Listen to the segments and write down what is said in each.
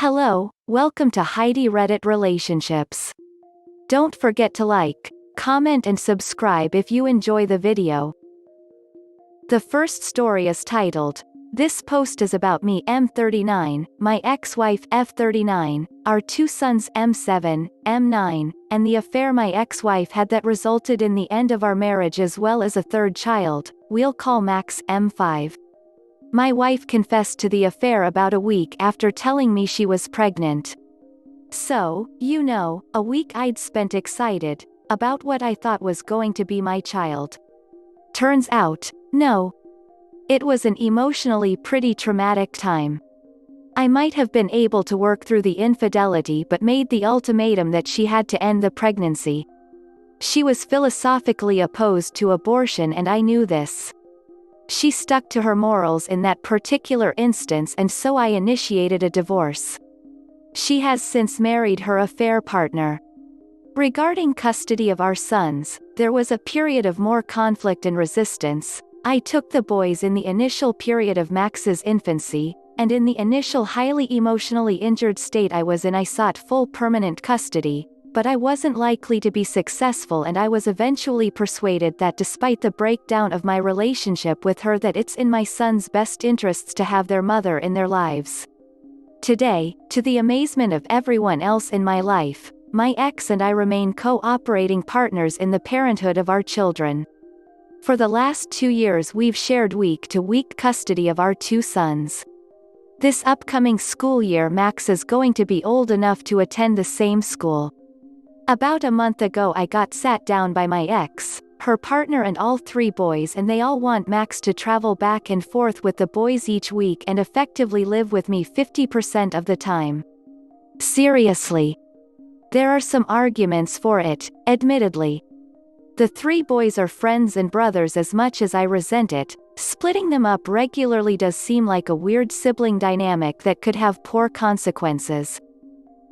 Hello, welcome to Heidi Relationships. Don't forget to like, comment and subscribe if you enjoy the video. The first story is titled, "This post is about me M39, my ex-wife F39, our two sons M7, M9, and the affair my ex-wife had that resulted in the end of our marriage as well as a third child, we'll call Max M5. My wife confessed to the affair about a week after telling me she was pregnant. So, a week I'd spent excited about what I thought was going to be my child. Turns out, no. It was an emotionally pretty traumatic time. I might have been able to work through the infidelity but made the ultimatum that she had to end the pregnancy. She was philosophically opposed to abortion and I knew this. She stuck to her morals in that particular instance and so I initiated a divorce. She has since married her affair partner. Regarding custody of our sons, there was a period of more conflict and resistance. I took the boys in the initial period of Max's infancy, and in the initial highly emotionally injured state I was in I sought full permanent custody, but I wasn't likely to be successful and I was eventually persuaded that despite the breakdown of my relationship with her that it's in my sons' best interests to have their mother in their lives. Today, to the amazement of everyone else in my life, my ex and I remain co-operating partners in the parenthood of our children. For the last 2 years we've shared week-to-week custody of our two sons. This upcoming school year Max is going to be old enough to attend the same school. About a month ago I got sat down by my ex, her partner and all 3 boys and they all want Max to travel back and forth with the boys each week and effectively live with me 50% of the time. Seriously. There are some arguments for it, admittedly. The 3 boys are friends and brothers as much as I resent it, splitting them up regularly does seem like a weird sibling dynamic that could have poor consequences.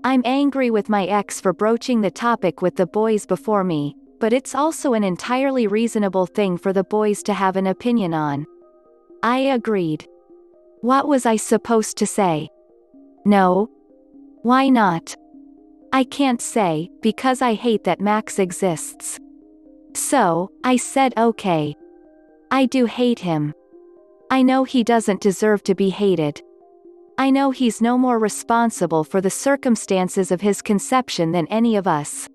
I'm angry with my ex for broaching the topic with the boys before me, but it's also an entirely reasonable thing for the boys to have an opinion on. I agreed. What was I supposed to say? No. Why not? I can't say, because I hate that Max exists. So, I said okay. I do hate him. I know he doesn't deserve to be hated. I know he's no more responsible for the circumstances of his conception than any of us.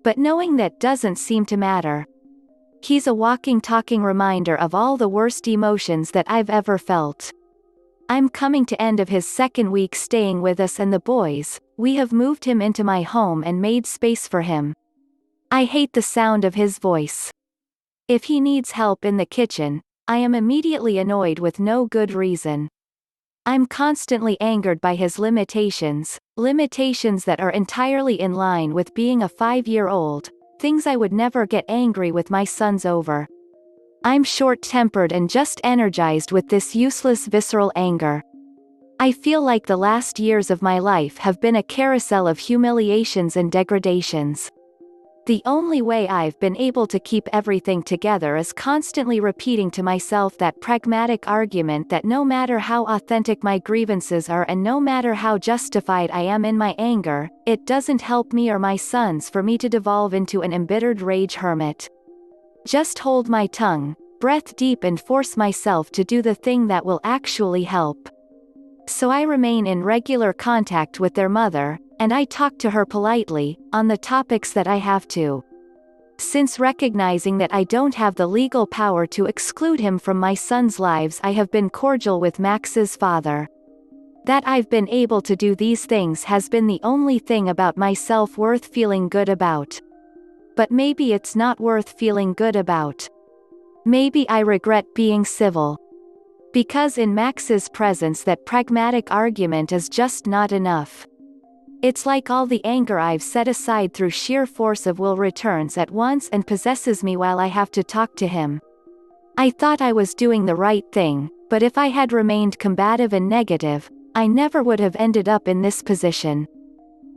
But knowing that doesn't seem to matter. He's a walking talking reminder of all the worst emotions that I've ever felt. I'm coming to end of his 2nd week staying with us and the boys, we have moved him into my home and made space for him. I hate the sound of his voice. If he needs help in the kitchen, I am immediately annoyed with no good reason. I'm constantly angered by his limitations that are entirely in line with being a 5-year-old, things I would never get angry with my sons over. I'm short-tempered and just energized with this useless visceral anger. I feel like the last years of my life have been a carousel of humiliations and degradations. The only way I've been able to keep everything together is constantly repeating to myself that pragmatic argument that no matter how authentic my grievances are and no matter how justified I am in my anger, it doesn't help me or my sons for me to devolve into an embittered rage hermit. Just hold my tongue, breath deep and force myself to do the thing that will actually help. So I remain in regular contact with their mother, and I talk to her politely, on the topics that I have to. Since recognizing that I don't have the legal power to exclude him from my sons' lives I have been cordial with Max's father. That I've been able to do these things has been the only thing about myself worth feeling good about. But maybe it's not worth feeling good about. Maybe I regret being civil. Because in Max's presence that pragmatic argument is just not enough. It's like all the anger I've set aside through sheer force of will returns at once and possesses me while I have to talk to him. I thought I was doing the right thing, but if I had remained combative and negative, I never would have ended up in this position.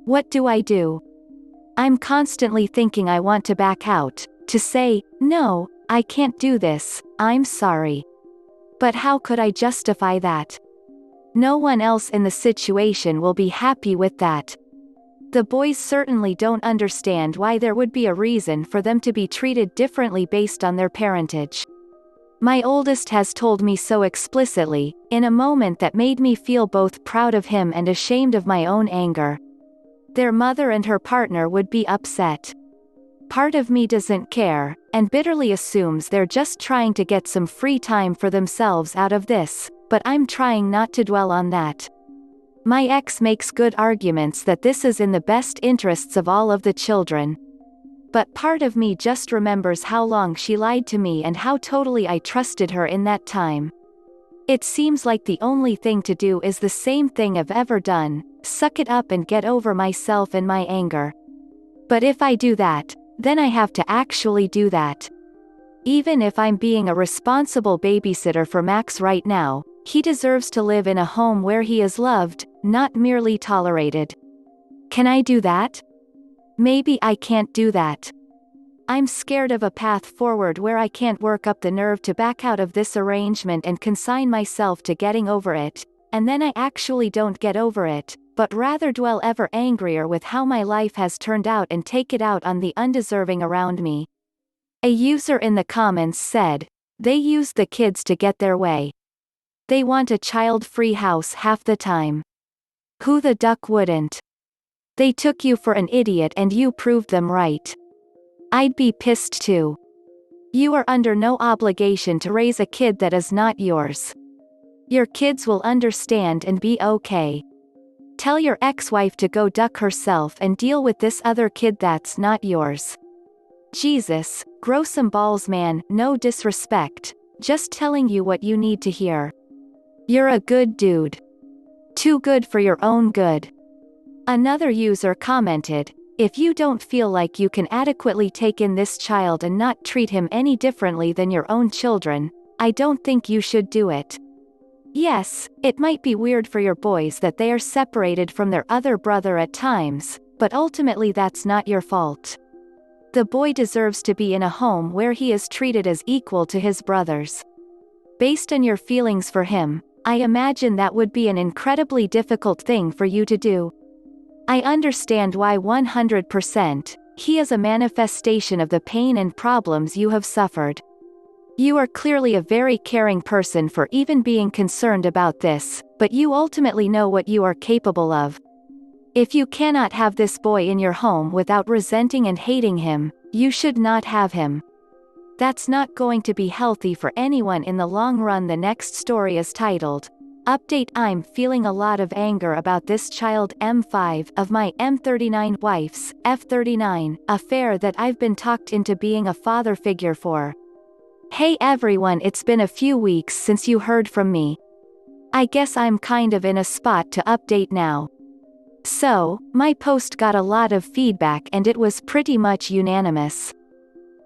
What do I do? I'm constantly thinking I want to back out, to say, no, I can't do this, I'm sorry. But how could I justify that? No one else in the situation will be happy with that. The boys certainly don't understand why there would be a reason for them to be treated differently based on their parentage. My oldest has told me so explicitly, in a moment that made me feel both proud of him and ashamed of my own anger. Their mother and her partner would be upset. Part of me doesn't care, and bitterly assumes they're just trying to get some free time for themselves out of this, but I'm trying not to dwell on that. My ex makes good arguments that this is in the best interests of all of the children. But part of me just remembers how long she lied to me and how totally I trusted her in that time. It seems like the only thing to do is the same thing I've ever done, suck it up and get over myself and my anger. But if I do that, then I have to actually do that. Even if I'm being a responsible babysitter for Max right now, he deserves to live in a home where he is loved, not merely tolerated. Can I do that? Maybe I can't do that. I'm scared of a path forward where I can't work up the nerve to back out of this arrangement and consign myself to getting over it, and then I actually don't get over it, but rather dwell ever angrier with how my life has turned out and take it out on the undeserving around me. A user in the comments said, "They use the kids to get their way. They want a child-free house half the time. Who the duck wouldn't? They took you for an idiot and you proved them right. I'd be pissed too. You are under no obligation to raise a kid that is not yours. Your kids will understand and be okay. Tell your ex-wife to go duck herself and deal with this other kid that's not yours." Jesus, grow some balls, man. No disrespect. Just telling you what you need to hear. You're a good dude. Too good for your own good. Another user commented, "If you don't feel like you can adequately take in this child and not treat him any differently than your own children, I don't think you should do it. Yes, it might be weird for your boys that they are separated from their other brother at times, but ultimately that's not your fault. The boy deserves to be in a home where he is treated as equal to his brothers. Based on your feelings for him, I imagine that would be an incredibly difficult thing for you to do. I understand why 100%, he is a manifestation of the pain and problems you have suffered. You are clearly a very caring person for even being concerned about this, but you ultimately know what you are capable of. If you cannot have this boy in your home without resenting and hating him, you should not have him. That's not going to be healthy for anyone in the long run." The next story is titled, "Update: I'm feeling a lot of anger about this child M5 of my M39 wife's F39 affair that I've been talked into being a father figure for. Hey everyone, it's been a few weeks since you heard from me. I guess I'm kind of in a spot to update now. So, my post got a lot of feedback and it was pretty much unanimous.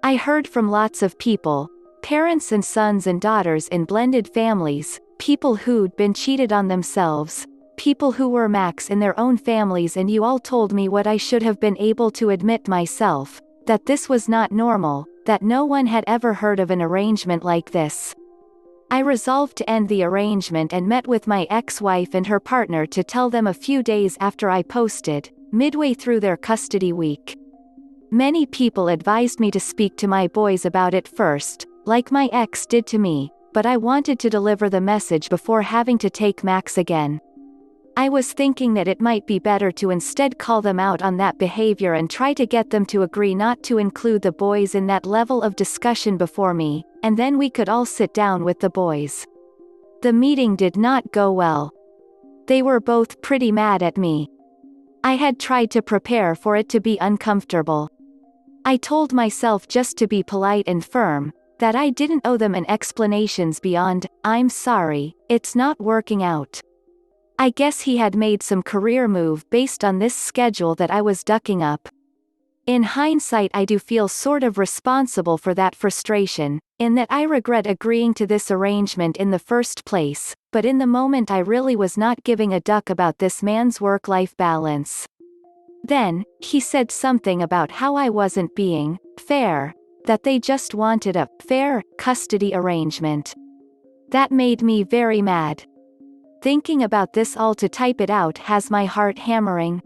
I heard from lots of people, parents and sons and daughters in blended families, people who'd been cheated on themselves, people who were Max in their own families, and you all told me what I should have been able to admit myself, that this was not normal, that no one had ever heard of an arrangement like this. I resolved to end the arrangement and met with my ex-wife and her partner to tell them a few days after I posted, midway through their custody week. Many people advised me to speak to my boys about it first, like my ex did to me, but I wanted to deliver the message before having to take Max again. I was thinking that it might be better to instead call them out on that behavior and try to get them to agree not to include the boys in that level of discussion before me, and then we could all sit down with the boys. The meeting did not go well. They were both pretty mad at me. I had tried to prepare for it to be uncomfortable. I told myself just to be polite and firm, that I didn't owe them an explanations beyond, "I'm sorry, it's not working out." I guess he had made some career move based on this schedule that I was ducking up. In hindsight, I do feel sort of responsible for that frustration, in that I regret agreeing to this arrangement in the first place, but in the moment I really was not giving a duck about this man's work-life balance. Then, he said something about how I wasn't being fair, that they just wanted a fair custody arrangement. That made me very mad. Thinking about this all to type it out has my heart hammering.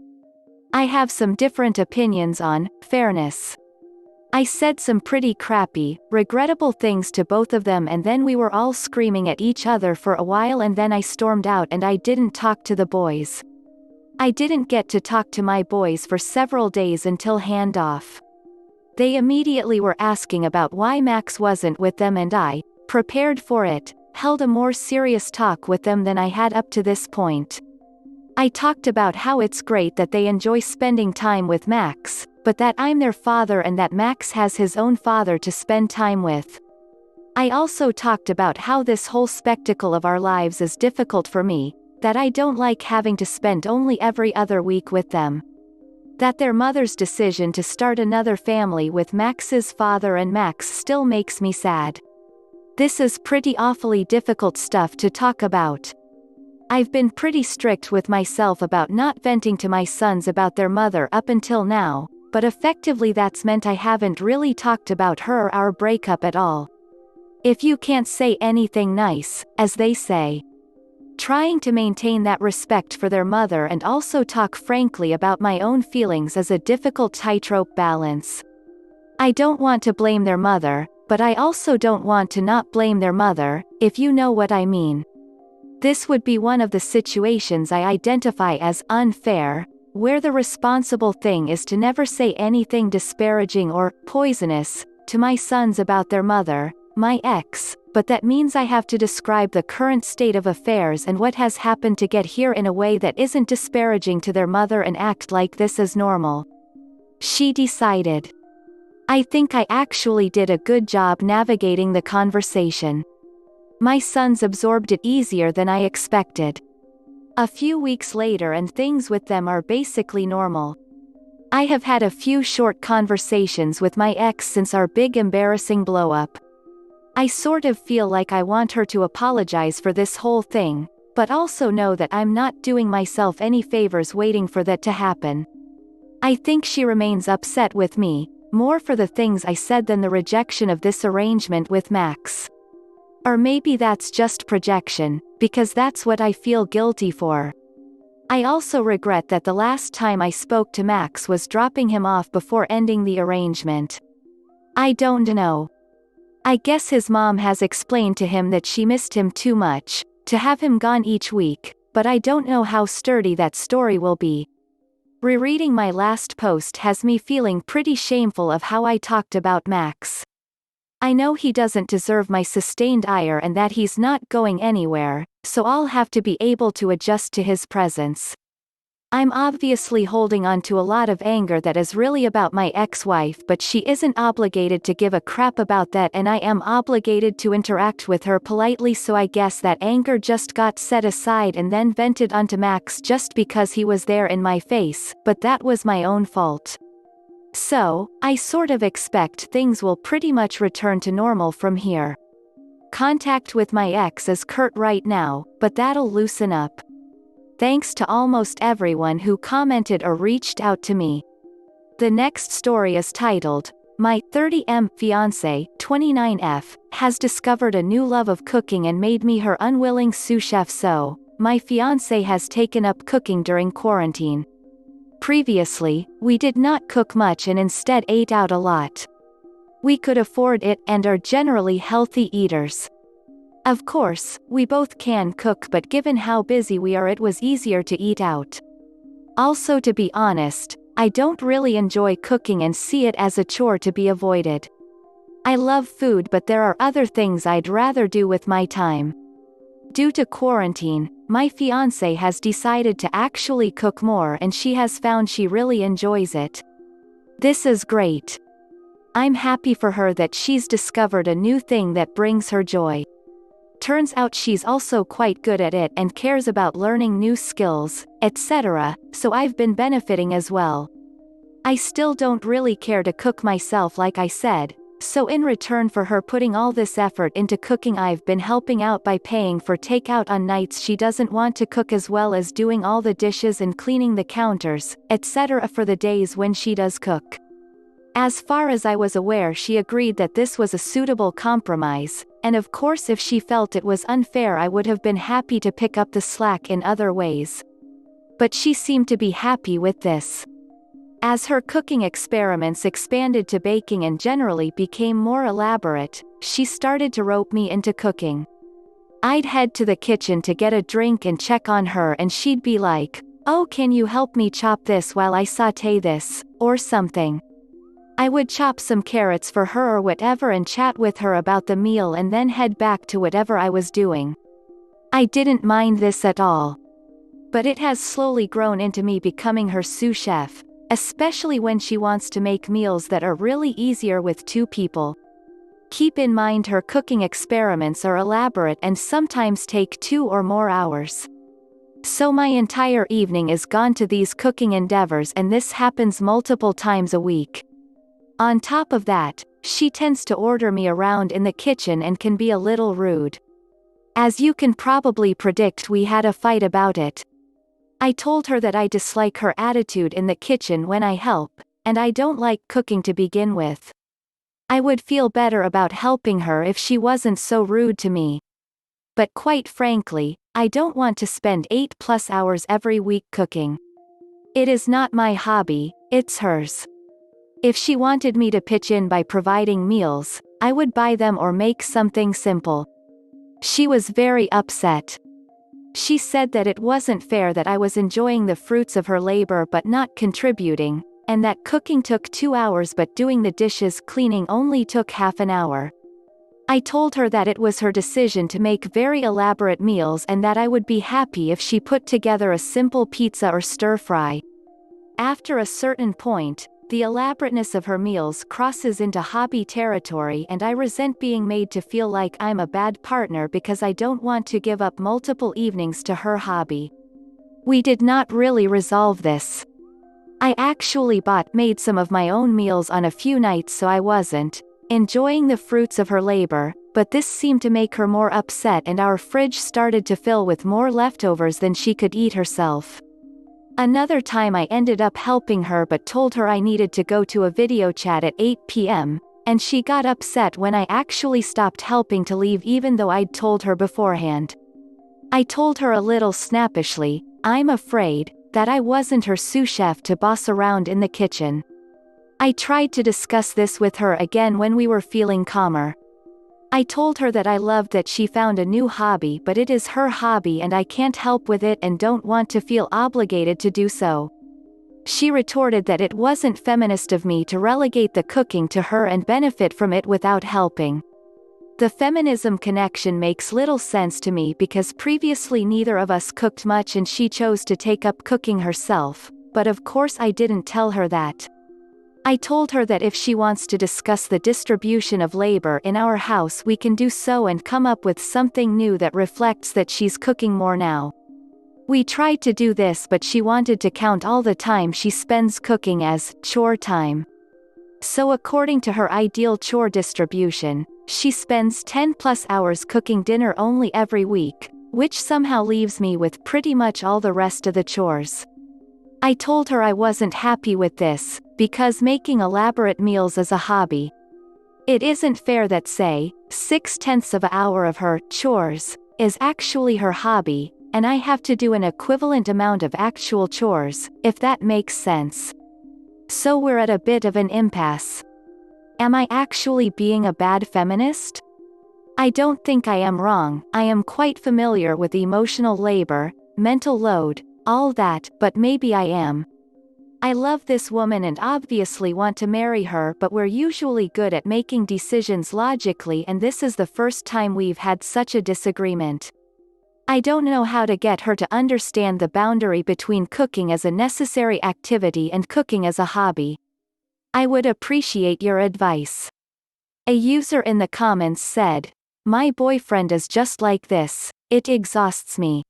I have some different opinions on fairness. I said some pretty crappy, regrettable things to both of them, and then we were all screaming at each other for a while, and then I stormed out and I didn't talk to the boys. I didn't get to talk to my boys for several days until handoff. They immediately were asking about why Max wasn't with them, and I, prepared for it, held a more serious talk with them than I had up to this point. I talked about how it's great that they enjoy spending time with Max, but that I'm their father and that Max has his own father to spend time with. I also talked about how this whole spectacle of our lives is difficult for me, that I don't like having to spend only every other week with them. That their mother's decision to start another family with Max's father and Max still makes me sad. This is pretty awfully difficult stuff to talk about. I've been pretty strict with myself about not venting to my sons about their mother up until now, but effectively that's meant I haven't really talked about her or our breakup at all. If you can't say anything nice, as they say. Trying to maintain that respect for their mother and also talk frankly about my own feelings is a difficult tightrope balance. I don't want to blame their mother, but I also don't want to not blame their mother, if you know what I mean. This would be one of the situations I identify as unfair, where the responsible thing is to never say anything disparaging or poisonous to my sons about their mother, my ex, but that means I have to describe the current state of affairs and what has happened to get here in a way that isn't disparaging to their mother and act like this is normal. She decided. I think I actually did a good job navigating the conversation. My sons absorbed it easier than I expected. A few weeks later and things with them are basically normal. I have had a few short conversations with my ex since our big embarrassing blow-up. I sort of feel like I want her to apologize for this whole thing, but also know that I'm not doing myself any favors waiting for that to happen. I think she remains upset with me, more for the things I said than the rejection of this arrangement with Max. Or maybe that's just projection, because that's what I feel guilty for. I also regret that the last time I spoke to Max was dropping him off before ending the arrangement. I don't know. I guess his mom has explained to him that she missed him too much to have him gone each week, but I don't know how sturdy that story will be. Rereading my last post has me feeling pretty shameful of how I talked about Max. I know he doesn't deserve my sustained ire and that he's not going anywhere, so I'll have to be able to adjust to his presence. I'm obviously holding on to a lot of anger that is really about my ex-wife, but she isn't obligated to give a crap about that, and I am obligated to interact with her politely, so I guess that anger just got set aside and then vented onto Max just because he was there in my face, but that was my own fault. So, I sort of expect things will pretty much return to normal from here. Contact with my ex is curt right now, but that'll loosen up. Thanks to almost everyone who commented or reached out to me. The next story is titled, My 30M Fiancé, 29F, has discovered a new love of cooking and made me her unwilling sous chef. So, my fiancé has taken up cooking during quarantine. Previously, we did not cook much and instead ate out a lot. We could afford it and are generally healthy eaters. Of course, we both can cook, but given how busy we are, it was easier to eat out. Also, to be honest, I don't really enjoy cooking and see it as a chore to be avoided. I love food, but there are other things I'd rather do with my time. Due to quarantine, my fiancé has decided to actually cook more, and she has found she really enjoys it. This is great. I'm happy for her that she's discovered a new thing that brings her joy. Turns out she's also quite good at it and cares about learning new skills, etc., so I've been benefiting as well. I still don't really care to cook myself, like I said, so in return for her putting all this effort into cooking, I've been helping out by paying for takeout on nights she doesn't want to cook, as well as doing all the dishes and cleaning the counters, etc. for the days when she does cook. As far as I was aware, she agreed that this was a suitable compromise, and of course if she felt it was unfair I would have been happy to pick up the slack in other ways. But she seemed to be happy with this. As her cooking experiments expanded to baking and generally became more elaborate, she started to rope me into cooking. I'd head to the kitchen to get a drink and check on her and she'd be like, "Oh, can you help me chop this while I sauté this," or something. I would chop some carrots for her or whatever and chat with her about the meal and then head back to whatever I was doing. I didn't mind this at all. But it has slowly grown into me becoming her sous chef, especially when she wants to make meals that are really easier with 2 people. Keep in mind her cooking experiments are elaborate and sometimes take 2 or more hours. So my entire evening is gone to these cooking endeavors and this happens multiple times a week. On top of that, she tends to order me around in the kitchen and can be a little rude. As you can probably predict, we had a fight about it. I told her that I dislike her attitude in the kitchen when I help, and I don't like cooking to begin with. I would feel better about helping her if she wasn't so rude to me. But quite frankly, I don't want to spend 8+ hours every week cooking. It is not my hobby, it's hers. If she wanted me to pitch in by providing meals, I would buy them or make something simple. She was very upset. She said that it wasn't fair that I was enjoying the fruits of her labor but not contributing, and that cooking took 2 hours but doing the dishes cleaning only took half an hour. I told her that it was her decision to make very elaborate meals and that I would be happy if she put together a simple pizza or stir-fry. After a certain point, the elaborateness of her meals crosses into hobby territory and I resent being made to feel like I'm a bad partner because I don't want to give up multiple evenings to her hobby. We did not really resolve this. I actually made some of my own meals on a few nights so I wasn't enjoying the fruits of her labor, but this seemed to make her more upset and our fridge started to fill with more leftovers than she could eat herself. Another time I ended up helping her but told her I needed to go to a video chat at 8 p.m., and she got upset when I actually stopped helping to leave even though I'd told her beforehand. I told her a little snappishly, I'm afraid, that I wasn't her sous chef to boss around in the kitchen. I tried to discuss this with her again when we were feeling calmer. I told her that I loved that she found a new hobby but it is her hobby and I can't help with it and don't want to feel obligated to do so. She retorted that it wasn't feminist of me to relegate the cooking to her and benefit from it without helping. The feminism connection makes little sense to me because previously neither of us cooked much and she chose to take up cooking herself, but of course I didn't tell her that. I told her that if she wants to discuss the distribution of labor in our house we can do so and come up with something new that reflects that she's cooking more now. We tried to do this but she wanted to count all the time she spends cooking as chore time. So according to her ideal chore distribution, she spends 10+ hours cooking dinner only every week, which somehow leaves me with pretty much all the rest of the chores. I told her I wasn't happy with this, because making elaborate meals is a hobby. It isn't fair that say, 6/10 of an hour of her chores is actually her hobby, and I have to do an equivalent amount of actual chores, if that makes sense. So we're at a bit of an impasse. Am I actually being a bad feminist? I don't think I am wrong. I am quite familiar with emotional labor, mental load, all that, but maybe I am. I love this woman and obviously want to marry her but we're usually good at making decisions logically and this is the first time we've had such a disagreement. I don't know how to get her to understand the boundary between cooking as a necessary activity and cooking as a hobby. I would appreciate your advice. A user in the comments said, "My boyfriend is just like this, it exhausts me.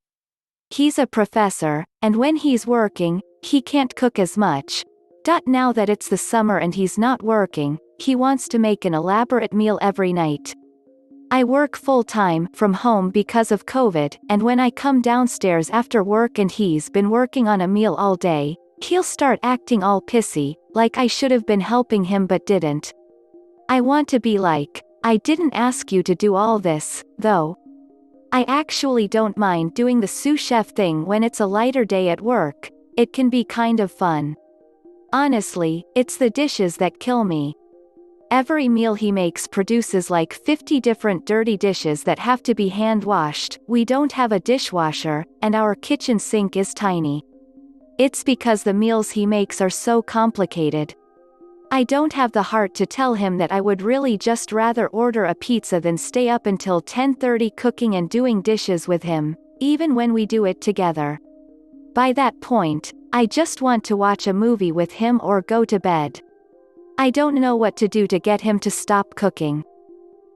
He's a professor, and when he's working, he can't cook as much. Now that it's the summer and he's not working, he wants to make an elaborate meal every night. I work full-time from home because of COVID, and when I come downstairs after work and he's been working on a meal all day, he'll start acting all pissy, like I should have been helping him but didn't. I want to be like, I didn't ask you to do all this, though. I actually don't mind doing the sous chef thing when it's a lighter day at work. It can be kind of fun. Honestly, it's the dishes that kill me. Every meal he makes produces like 50 different dirty dishes that have to be hand-washed. We don't have a dishwasher, and our kitchen sink is tiny. It's because the meals he makes are so complicated. I don't have the heart to tell him that I would really just rather order a pizza than stay up until 10:30 cooking and doing dishes with him, even when we do it together. By that point, I just want to watch a movie with him or go to bed. I don't know what to do to get him to stop cooking.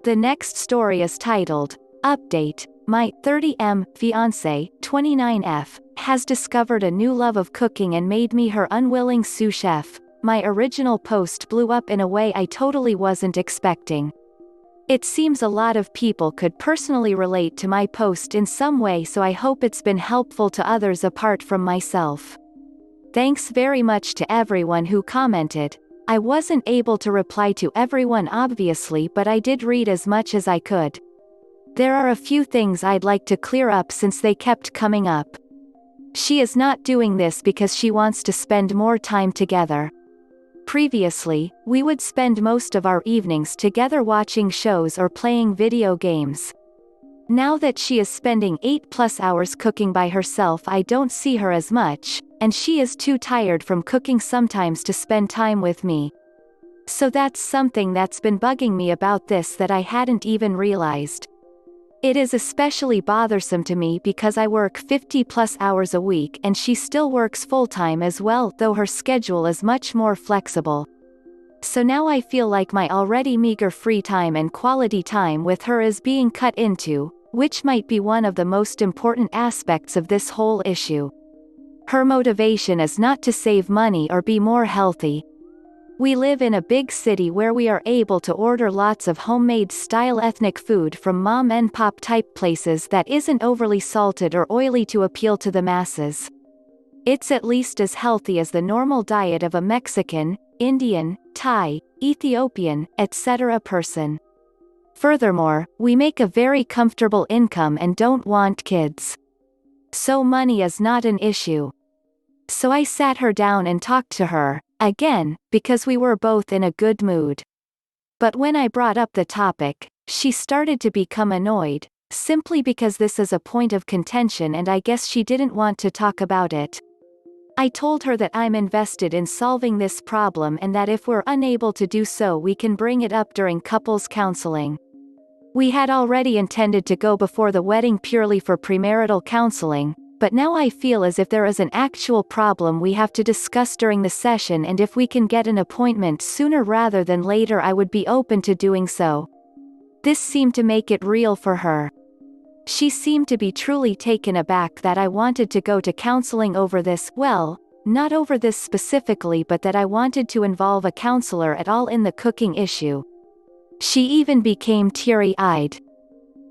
The next story is titled, Update, My 30M Fiancé, 29F, has discovered a new love of cooking and made me her unwilling sous chef. My original post blew up in a way I totally wasn't expecting. It seems a lot of people could personally relate to my post in some way, so I hope it's been helpful to others apart from myself. Thanks very much to everyone who commented. I wasn't able to reply to everyone obviously, but I did read as much as I could. There are a few things I'd like to clear up since they kept coming up. She is not doing this because she wants to spend more time together. Previously, we would spend most of our evenings together watching shows or playing video games. Now that she is spending 8+ hours cooking by herself, I don't see her as much, and she is too tired from cooking sometimes to spend time with me. So that's something that's been bugging me about this that I hadn't even realized. It is especially bothersome to me because I work 50+ hours a week and she still works full-time as well, though her schedule is much more flexible. So now I feel like my already meager free time and quality time with her is being cut into, which might be one of the most important aspects of this whole issue. Her motivation is not to save money or be more healthy. We live in a big city where we are able to order lots of homemade style ethnic food from mom and pop type places that isn't overly salted or oily to appeal to the masses. It's at least as healthy as the normal diet of a Mexican, Indian, Thai, Ethiopian, etc. person. Furthermore, we make a very comfortable income and don't want kids. So money is not an issue. So I sat her down and talked to her, again, because we were both in a good mood. But when I brought up the topic, she started to become annoyed, simply because this is a point of contention and I guess she didn't want to talk about it. I told her that I'm invested in solving this problem and that if we're unable to do so we can bring it up during couples counseling. We had already intended to go before the wedding purely for premarital counseling, but now I feel as if there is an actual problem we have to discuss during the session, and if we can get an appointment sooner rather than later I would be open to doing so. This seemed to make it real for her. She seemed to be truly taken aback that I wanted to go to counseling over this, well, not over this specifically, but that I wanted to involve a counselor at all in the cooking issue. She even became teary-eyed.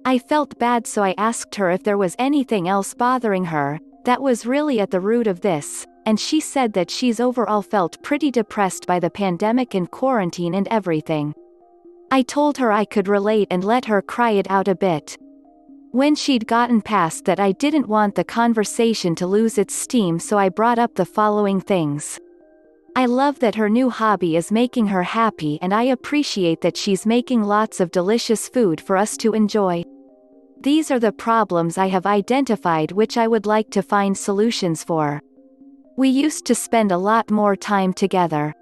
I felt bad, so I asked her if there was anything else bothering her that was really at the root of this, and she said that she's overall felt pretty depressed by the pandemic and quarantine and everything. I told her I could relate and let her cry it out a bit. When she'd gotten past that, I didn't want the conversation to lose its steam, so I brought up the following things. I love that her new hobby is making her happy, and I appreciate that she's making lots of delicious food for us to enjoy. These are the problems I have identified which I would like to find solutions for. We used to spend a lot more time together.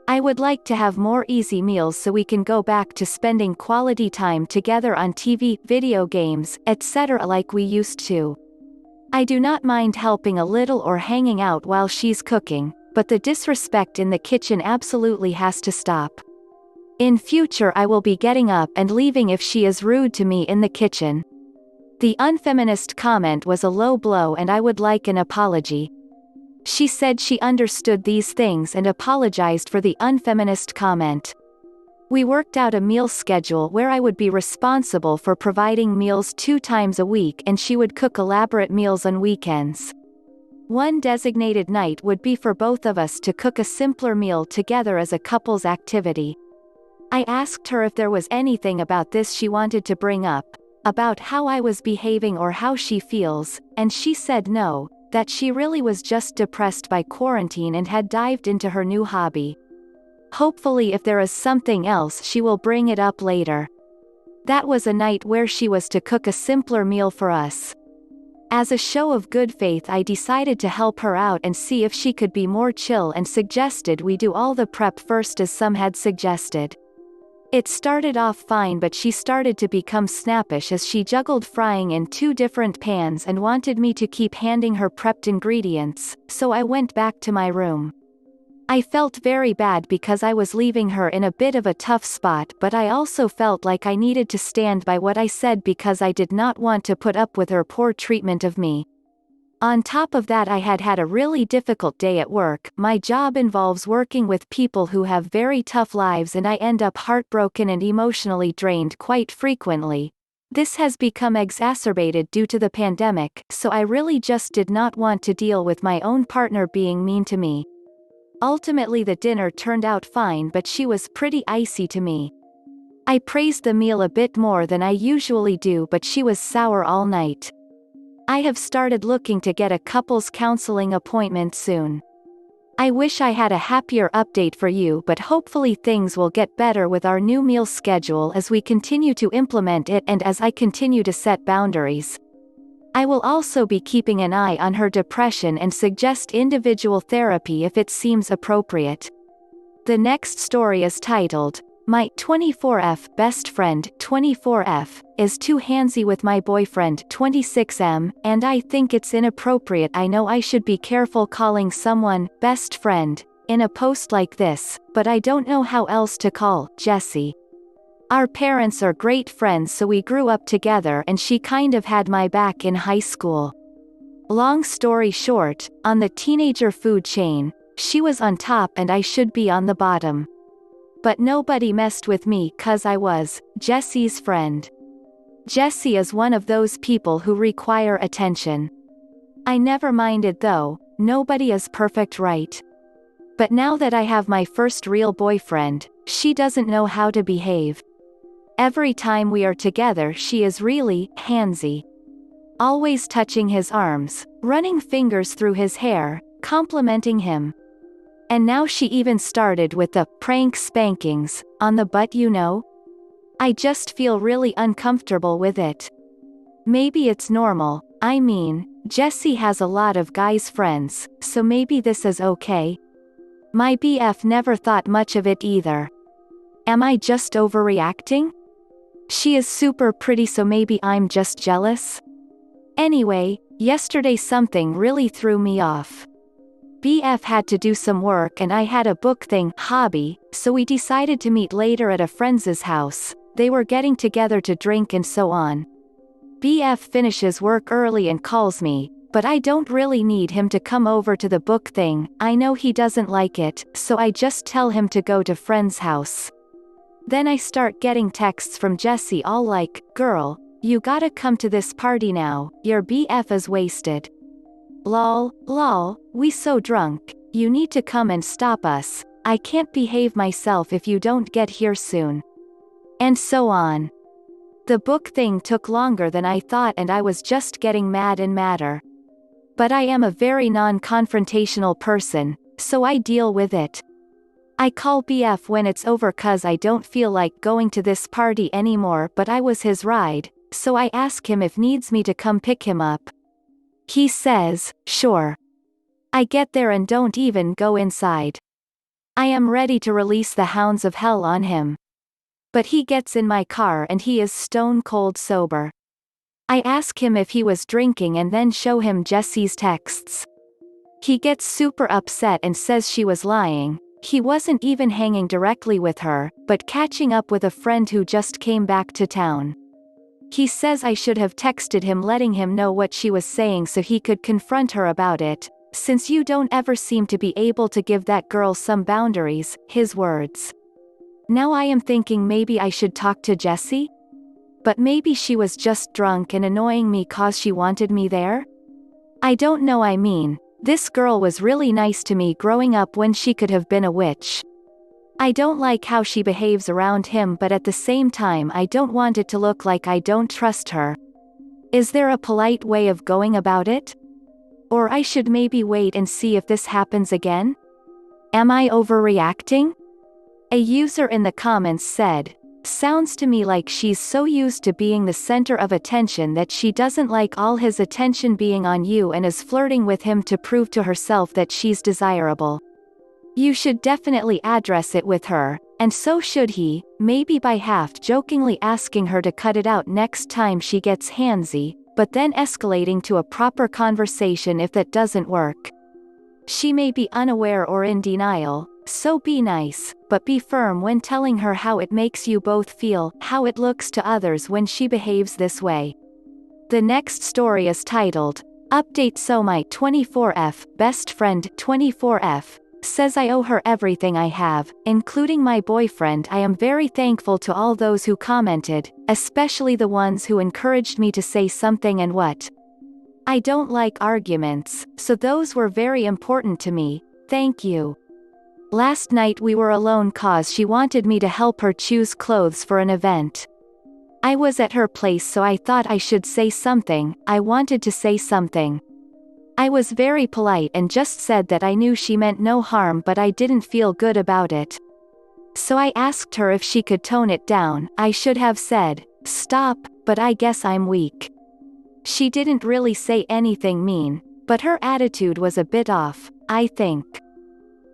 I would like to have more easy meals so we can go back to spending quality time together on TV, video games, etc. like we used to. I do not mind helping a little or hanging out while she's cooking, but the disrespect in the kitchen absolutely has to stop. In future I will be getting up and leaving if she is rude to me in the kitchen. The unfeminist comment was a low blow and I would like an apology. She said she understood these things and apologized for the unfeminist comment. We worked out a meal schedule where I would be responsible for providing meals 2 times a week and she would cook elaborate meals on weekends. One designated night would be for both of us to cook a simpler meal together as a couple's activity. I asked her if there was anything about this she wanted to bring up, about how I was behaving or how she feels, and she said no, that she really was just depressed by quarantine and had dived into her new hobby. Hopefully if there is something else she will bring it up later. That was a night where she was to cook a simpler meal for us. As a show of good faith I decided to help her out and see if she could be more chill and suggested we do all the prep first as some had suggested. It started off fine but she started to become snappish as she juggled frying in 2 different pans and wanted me to keep handing her prepped ingredients, so I went back to my room. I felt very bad because I was leaving her in a bit of a tough spot, but I also felt like I needed to stand by what I said because I did not want to put up with her poor treatment of me. On top of that I had had a really difficult day at work. My job involves working with people who have very tough lives and I end up heartbroken and emotionally drained quite frequently. This has become exacerbated due to the pandemic, so I really just did not want to deal with my own partner being mean to me. Ultimately the dinner turned out fine but she was pretty icy to me. I praised the meal a bit more than I usually do but she was sour all night. I have started looking to get a couples counseling appointment soon. I wish I had a happier update for you but hopefully things will get better with our new meal schedule as we continue to implement it and as I continue to set boundaries. I will also be keeping an eye on her depression and suggest individual therapy if it seems appropriate. The next story is titled, My 24F Best Friend 24F is too handsy with my boyfriend 26M, and I think it's inappropriate. I know I should be careful calling someone best friend in a post like this, but I don't know how else to call Jessie. Our parents are great friends, so we grew up together and she kind of had my back in high school. Long story short, on the teenager food chain, she was on top and I should be on the bottom. But nobody messed with me 'cause I was Jessie's friend. Jessie is one of those people who require attention. I never minded though, nobody is perfect, right? But now that I have my first real boyfriend, she doesn't know how to behave. Every time we are together she is really handsy. Always touching his arms, running fingers through his hair, complimenting him. And now she even started with the prank spankings on the butt, you know? I just feel really uncomfortable with it. Maybe it's normal. I mean, Jessie has a lot of guys friends, so maybe this is okay. My BF never thought much of it either. Am I just overreacting? She is super pretty, so maybe I'm just jealous? Anyway, yesterday something really threw me off. BF had to do some work and I had a book thing hobby, so we decided to meet later at a friend's house. They were getting together to drink and so on. BF finishes work early and calls me, but I don't really need him to come over to the book thing. I know he doesn't like it, so I just tell him to go to friend's house. Then I start getting texts from Jessie all like, "Girl, you gotta come to this party now, your BF is wasted. Lol, we so drunk, you need to come and stop us, I can't behave myself if you don't get here soon." And so on. The book thing took longer than I thought and I was just getting mad and madder. But I am a very non-confrontational person, so I deal with it. I call BF when it's over 'cause I don't feel like going to this party anymore, but I was his ride, so I ask him if needs me to come pick him up. He says, sure. I get there and don't even go inside. I am ready to release the hounds of hell on him. But he gets in my car and he is stone cold sober. I ask him if he was drinking and then show him Jessie's texts. He gets super upset and says she was lying. He wasn't even hanging directly with her, but catching up with a friend who just came back to town. He says I should have texted him letting him know what she was saying so he could confront her about it, since you don't ever seem to be able to give that girl some boundaries, his words. Now I am thinking maybe I should talk to Jessie? But maybe she was just drunk and annoying me 'cause she wanted me there? I don't know. I mean, this girl was really nice to me growing up when she could have been a witch. I don't like how she behaves around him, but at the same time I don't want it to look like I don't trust her. Is there a polite way of going about it? Or I should maybe wait and see if this happens again? Am I overreacting? A user in the comments said, "Sounds to me like she's so used to being the center of attention that she doesn't like all his attention being on you and is flirting with him to prove to herself that she's desirable. You should definitely address it with her, and so should he, maybe by half-jokingly asking her to cut it out next time she gets handsy, but then escalating to a proper conversation if that doesn't work. She may be unaware or in denial, so be nice, but be firm when telling her how it makes you both feel, how it looks to others when she behaves this way." The next story is titled, "Update So My 24F, Best Friend 24F, says I owe her everything I have, including my boyfriend. I am very thankful to all those who commented, especially the ones who encouraged me to say something and what. I don't like arguments, so those were very important to me, thank you. Last night we were alone cause she wanted me to help her choose clothes for an event. I was at her place so I thought I should say something, I wanted to say something. I was very polite and just said that I knew she meant no harm but I didn't feel good about it. So I asked her if she could tone it down. I should have said, stop, but I guess I'm weak. She didn't really say anything mean, but her attitude was a bit off, I think.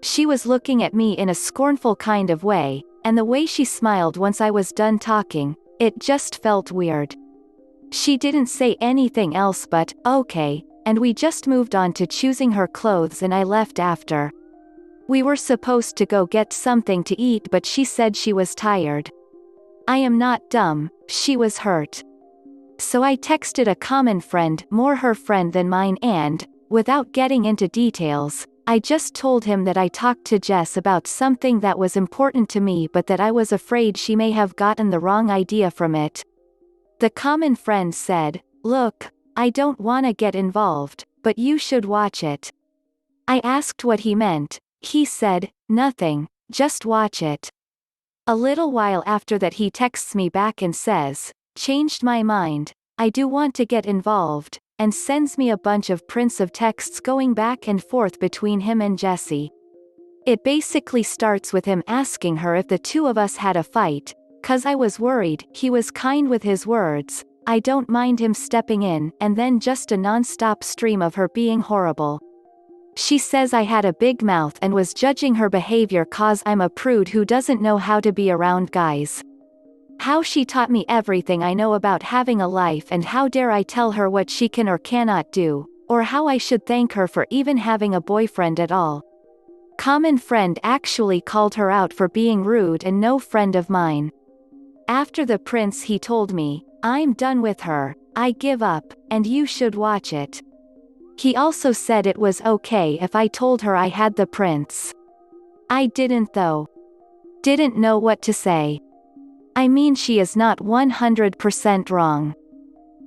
She was looking at me in a scornful kind of way, and the way she smiled once I was done talking, it just felt weird. She didn't say anything else but, okay, and we just moved on to choosing her clothes and I left after. We were supposed to go get something to eat but she said she was tired. I am not dumb, she was hurt. So I texted a common friend, more her friend than mine, and, without getting into details, I just told him that I talked to Jess about something that was important to me but that I was afraid she may have gotten the wrong idea from it. The common friend said, look, I don't wanna get involved, but you should watch it. I asked what he meant. He said, nothing, just watch it. A little while after that he texts me back and says, changed my mind, I do want to get involved, and sends me a bunch of prints of texts going back and forth between him and Jessie. It basically starts with him asking her if the two of us had a fight, 'cause I was worried. He was kind with his words, I don't mind him stepping in, and then just a non-stop stream of her being horrible. She says I had a big mouth and was judging her behavior cause I'm a prude who doesn't know how to be around guys. How she taught me everything I know about having a life and how dare I tell her what she can or cannot do, or how I should thank her for even having a boyfriend at all. Common friend actually called her out for being rude and no friend of mine. After the prince he told me, I'm done with her, I give up, and you should watch it. He also said it was okay if I told her I had the prince. I didn't though. Didn't know what to say. I mean she is not 100% wrong.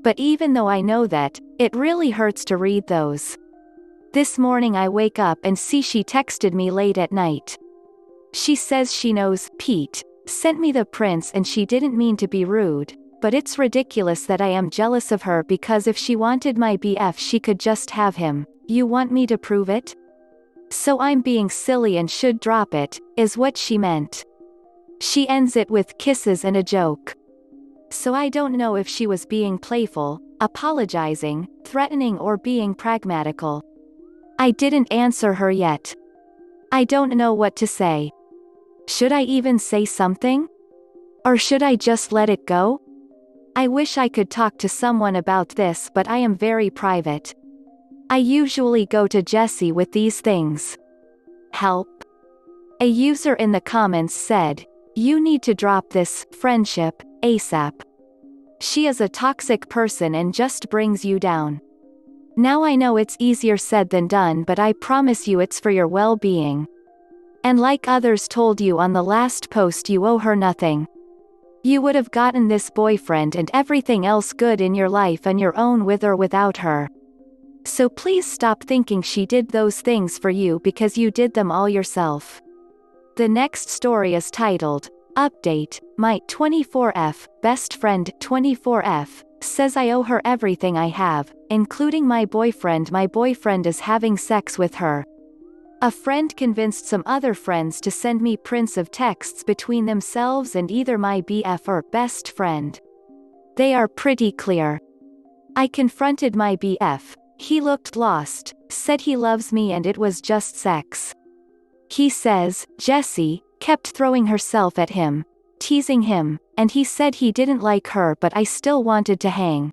But even though I know that, it really hurts to read those. This morning I wake up and see she texted me late at night. She says she knows Pete sent me the prince and she didn't mean to be rude. But it's ridiculous that I am jealous of her because if she wanted my BF she could just have him. You want me to prove it? So I'm being silly and should drop it, is what she meant. She ends it with kisses and a joke. So I don't know if she was being playful, apologizing, threatening or being pragmatical. I didn't answer her yet. I don't know what to say. Should I even say something? Or should I just let it go? I wish I could talk to someone about this but I am very private. I usually go to Jessie with these things. Help. A user in the comments said, you need to drop this friendship ASAP. She is a toxic person and just brings you down. Now I know it's easier said than done but I promise you it's for your well-being. And like others told you on the last post you owe her nothing. You would have gotten this boyfriend and everything else good in your life on your own with or without her. So please stop thinking she did those things for you because you did them all yourself. The next story is titled, Update, my 24F, best friend 24F, says I owe her everything I have, including my boyfriend. My boyfriend is having sex with her. A friend convinced some other friends to send me prints of texts between themselves and either my BF or best friend. They are pretty clear. I confronted my BF. He looked lost, said he loves me and it was just sex. He says, Jessie, kept throwing herself at him, teasing him, and he said he didn't like her but I still wanted to hang.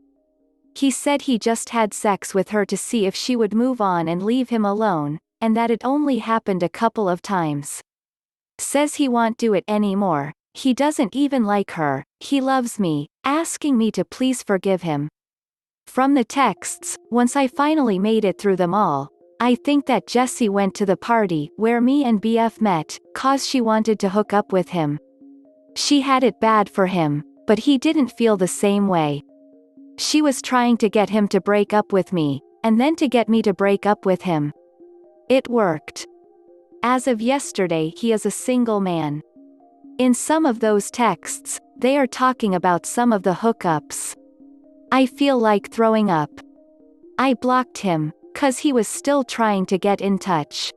He said he just had sex with her to see if she would move on and leave him alone, and that it only happened a couple of times. Says he won't do it anymore, he doesn't even like her, he loves me, asking me to please forgive him. From the texts, once I finally made it through them all, I think that Jessie went to the party where me and BF met, cause she wanted to hook up with him. She had it bad for him, but he didn't feel the same way. She was trying to get him to break up with me, and then to get me to break up with him. It worked. As of yesterday he is a single man. In some of those texts, they are talking about some of the hookups. I feel like throwing up. I blocked him, cause he was still trying to get in touch.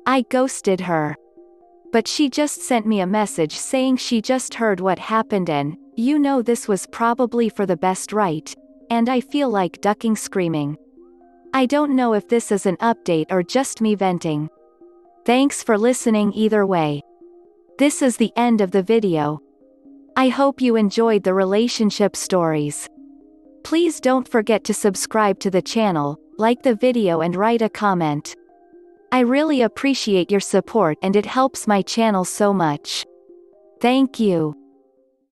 I ghosted her. But she just sent me a message saying she just heard what happened and, you know, this was probably for the best, right? And I feel like ducking screaming. I don't know if this is an update or just me venting. Thanks for listening either way. This is the end of the video. I hope you enjoyed the relationship stories. Please don't forget to subscribe to the channel, like the video and write a comment. I really appreciate your support and it helps my channel so much. Thank you.